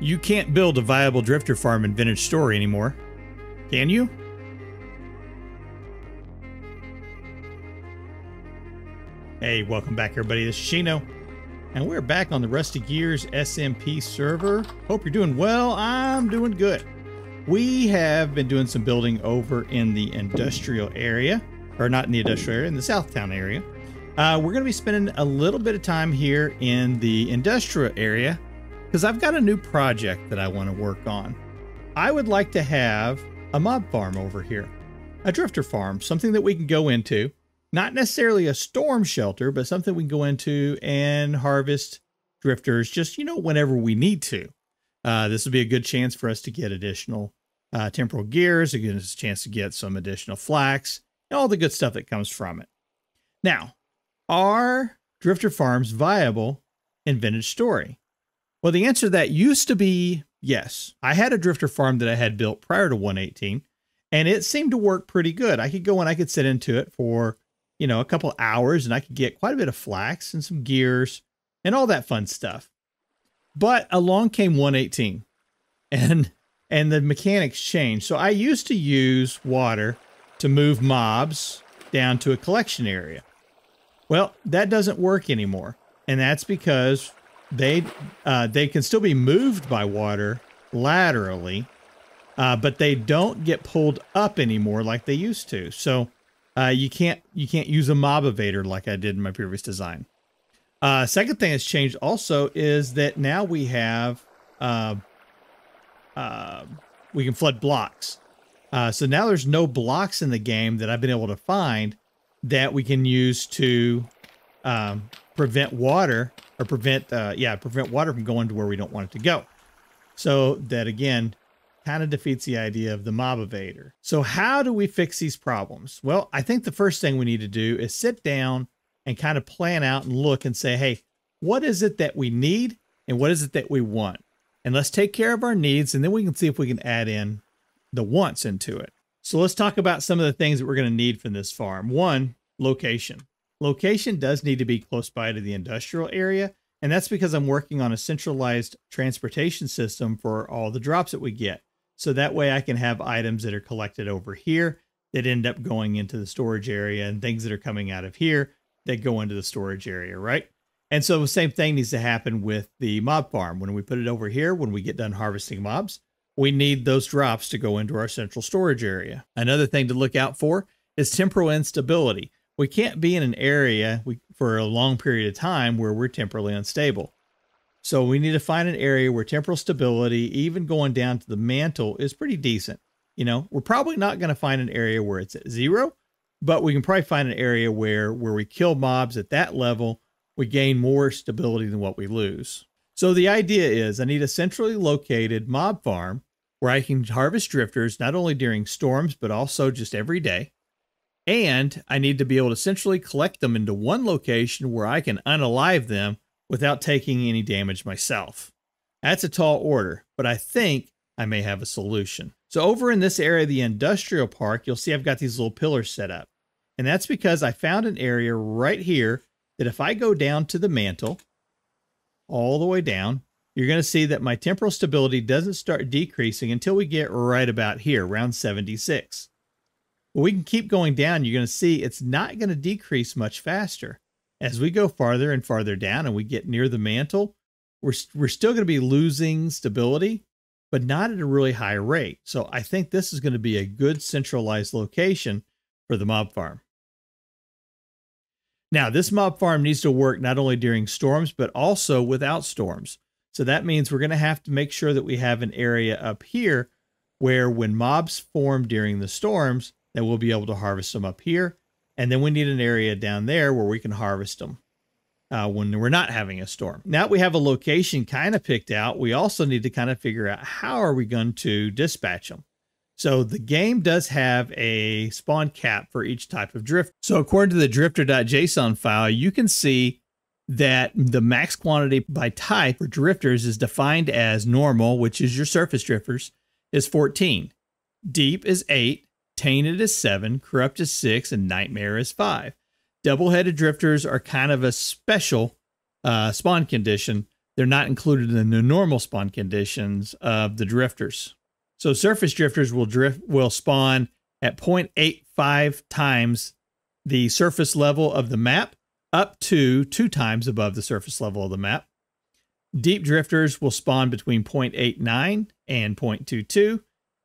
You can't build a viable drifter farm in Vintage Story anymore, can you? Hey, welcome back everybody, this is Shino, and we're back on the Rusty Gears SMP server. Hope you're doing well. I'm doing good. We have been doing some building over in the industrial area, or not in the industrial area, in the Southtown area. We're going to be spending a little bit of time here in the industrial area because I've got a new project that I want to work on. I would like to have a mob farm over here, a drifter farm, something that we can go into, not necessarily a storm shelter, but something we can go into and harvest drifters just, you know, whenever we need to. This would be a good chance for us to get additional temporal gears, it gives us a chance to get some additional flax, and all the good stuff that comes from it. Now, are drifter farms viable in Vintage Story? Well, the answer to that used to be yes. I had a drifter farm that I had built prior to 1.18, and it seemed to work pretty good. I could go and I could sit into it for, you know, a couple hours, and I could get quite a bit of flax and some gears and all that fun stuff. But along came 1.18, and the mechanics changed. So I used to use water to move mobs down to a collection area. Well, that doesn't work anymore, and that's because they can still be moved by water laterally, but they don't get pulled up anymore like they used to. So you can't use a mob evader like I did in my previous design. Second thing that's changed also is that now we have we can flood blocks. So now there's no blocks in the game that I've been able to find that we can use to prevent water, or prevent water from going to where we don't want it to go. So that again kind of defeats the idea of the mob evader. So how do we fix these problems? Well, I think the first thing we need to do is sit down and kind of plan out and look and say, hey, what is it that we need and what is it that we want? And let's take care of our needs, and then we can see if we can add in the wants into it. So let's talk about some of the things that we're going to need from this farm. One, location. Location does need to be close by to the industrial area, and that's because I'm working on a centralized transportation system for all the drops that we get. So that way I can have items that are collected over here that end up going into the storage area, and things that are coming out of here that go into the storage area, right? And so the same thing needs to happen with the mob farm. When we put it over here, when we get done harvesting mobs, we need those drops to go into our central storage area. Another thing to look out for is temporal instability. We can't be in an area for a long period of time where we're temporally unstable. So we need to find an area where temporal stability, even going down to the mantle, is pretty decent. You know, we're probably not going to find an area where it's at 0, but we can probably find an area where we kill mobs at that level, we gain more stability than what we lose. So the idea is I need a centrally located mob farm where I can harvest drifters, not only during storms, but also just every day. And I need to be able to centrally collect them into one location where I can unalive them without taking any damage myself. That's a tall order, but I think I may have a solution. So over in this area of the industrial park, you'll see I've got these little pillars set up. And that's because I found an area right here that if I go down to the mantle, all the way down, you're going to see that my temporal stability doesn't start decreasing until we get right about here, around 76. Well, we can keep going down. You're going to see it's not going to decrease much faster. As we go farther and farther down and we get near the mantle, we're still going to be losing stability, but not at a really high rate. So I think this is going to be a good centralized location for the mob farm. Now, this mob farm needs to work not only during storms, but also without storms. So that means we're going to have to make sure that we have an area up here where when mobs form during the storms, then we'll be able to harvest them up here. And then we need an area down there where we can harvest them when we're not having a storm. Now that we have a location kind of picked out, we also need to kind of figure out how are we going to dispatch them. So the game does have a spawn cap for each type of drift. So according to the drifter.json file, you can see that the max quantity by type for drifters is defined as normal, which is your surface drifters, is 14. Deep is 8. Tainted is 7, Corrupt is 6, and Nightmare is 5. Double-headed drifters are kind of a special spawn condition they're not included in the normal spawn conditions of the drifters. So surface drifters will spawn at 0.85 times the surface level of the map, up to 2 times above the surface level of the map. Deep drifters will spawn between 0.89 and 0.22,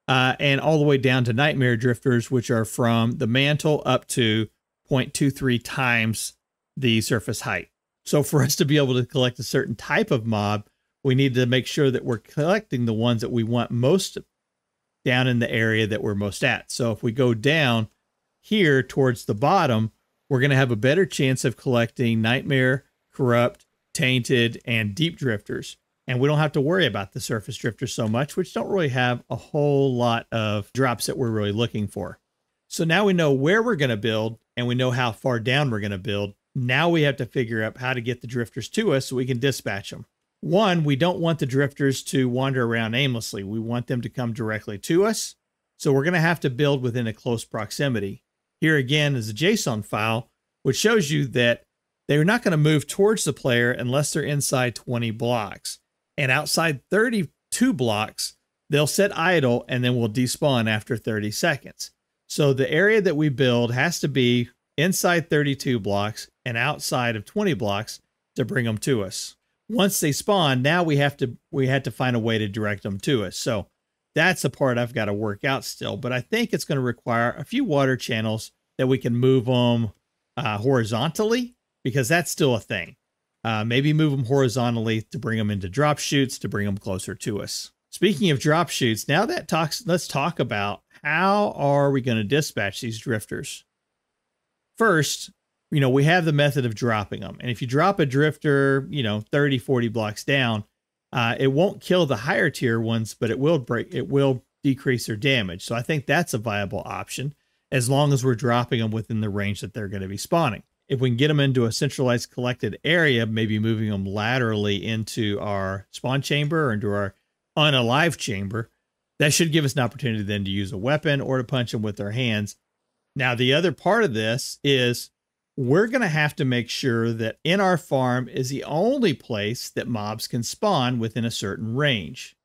and all the way down to nightmare drifters, which are from the mantle up to 0.23 times the surface height. So for us to be able to collect a certain type of mob, we need to make sure that we're collecting the ones that we want most down in the area that we're most at. So if we go down here towards the bottom, we're going to have a better chance of collecting nightmare, corrupt, tainted, and deep drifters. And we don't have to worry about the surface drifters so much, which don't really have a whole lot of drops that we're really looking for. So now we know where we're going to build and we know how far down we're going to build. Now we have to figure out how to get the drifters to us so we can dispatch them. One, we don't want the drifters to wander around aimlessly. We want them to come directly to us. So we're going to have to build within a close proximity. Here again is a JSON file, which shows you that they're not going to move towards the player unless they're inside 20 blocks. And outside 32 blocks, they'll set idle and then will despawn after 30 seconds. So the area that we build has to be inside 32 blocks and outside of 20 blocks to bring them to us. Once they spawn, now we had to find a way to direct them to us. So that's the part I've got to work out still, but I think it's going to require a few water channels that we can move them horizontally, because that's still a thing. Maybe move them horizontally to bring them into drop chutes to bring them closer to us. Speaking of drop chutes, now that let's talk about how are we going to dispatch these drifters. First, we have the method of dropping them. And if you drop a drifter, 30, 40 blocks down, it won't kill the higher tier ones, but it will decrease their damage. So I think that's a viable option as long as we're dropping them within the range that they're going to be spawning. If we can get them into a centralized collected area, maybe moving them laterally into our spawn chamber or into our unalive chamber, that should give us an opportunity then to use a weapon or to punch them with our hands. Now, the other part of this is we're going to have to make sure that in our farm is the only place that mobs can spawn within a certain range.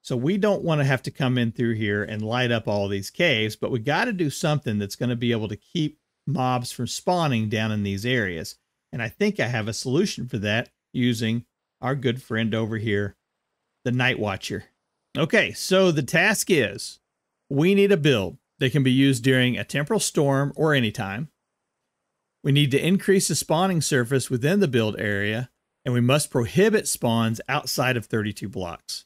So we don't want to have to come in through here and light up all these caves, but we got to do something that's going to be able to keep mobs from spawning down in these areas. And I think I have a solution for that using our good friend over here, the Night Watcher. Okay, so the task is we need a build that can be used during a temporal storm or anytime. We need to increase the spawning surface within the build area, and we must prohibit spawns outside of 32 blocks.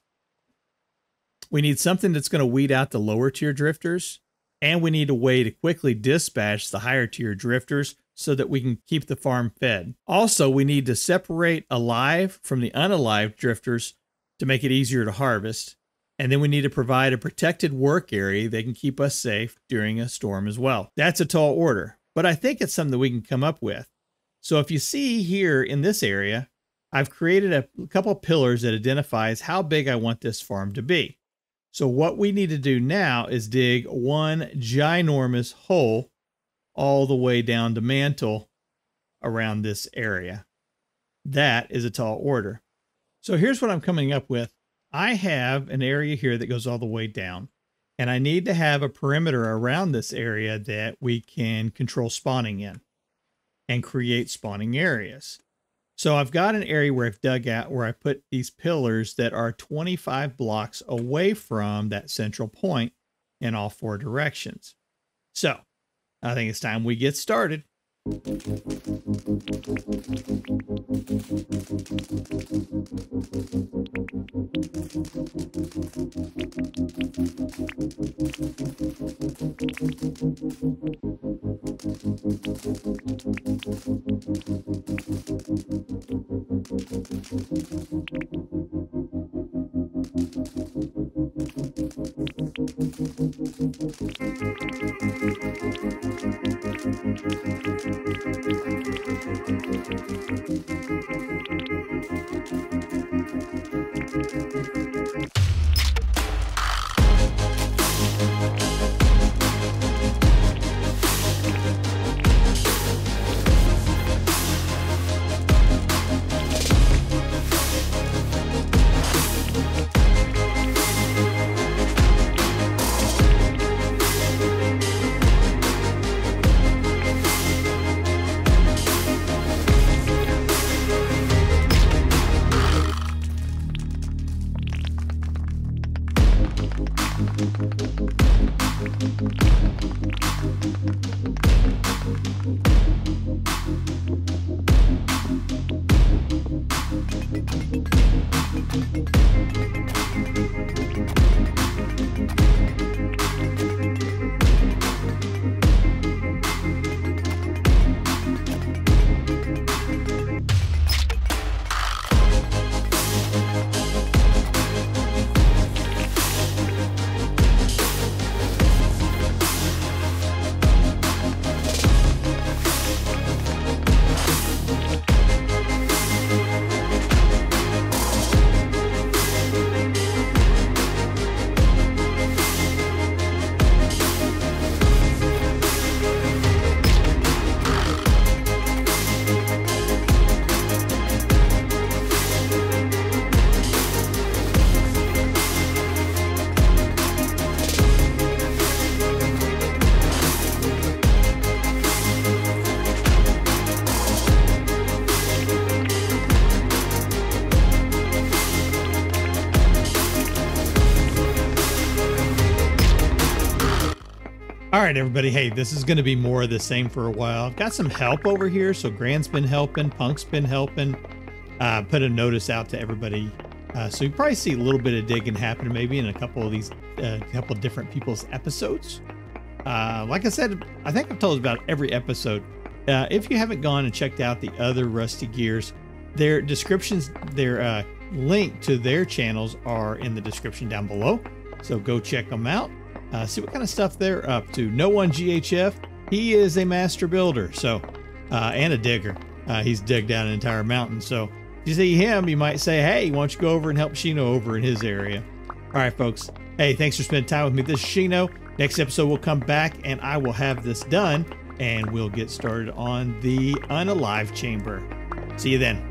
We need something that's going to weed out the lower tier drifters, and we need a way to quickly dispatch the higher tier drifters so that we can keep the farm fed. Also, we need to separate alive from the unalive drifters to make it easier to harvest. And then we need to provide a protected work area that can keep us safe during a storm as well. That's a tall order, but I think it's something that we can come up with. So if you see here in this area, I've created a couple of pillars that identifies how big I want this farm to be. So what we need to do now is dig one ginormous hole all the way down to mantle around this area. That is a tall order. So here's what I'm coming up with. I have an area here that goes all the way down, and I need to have a perimeter around this area that we can control spawning in and create spawning areas. So I've got an area where I've dug out where I put these pillars that are 25 blocks away from that central point in all 4 directions. So I think it's time we get started. All right, everybody. Hey, this is going to be more of the same for a while. I've got some help over here. So Grant's been helping, Punk's been helping. Put a notice out to everybody. So you probably see a little bit of digging happen maybe in a couple of these, couple of different people's episodes. Like I said, I think I've told about every episode. If you haven't gone and checked out the other Rusty Gears, their descriptions, their link to their channels are in the description down below. So go check them out. See what kind of stuff they're up to. No One GHF, he is a master builder, so and a digger. He's digged down an entire mountain. So if you see him, you might say, hey, why don't you go over and help Shino over in his area? All right, folks. Hey, thanks for spending time with me. This is Shino. Next episode, we'll come back and I will have this done and we'll get started on the unalive chamber. See you then.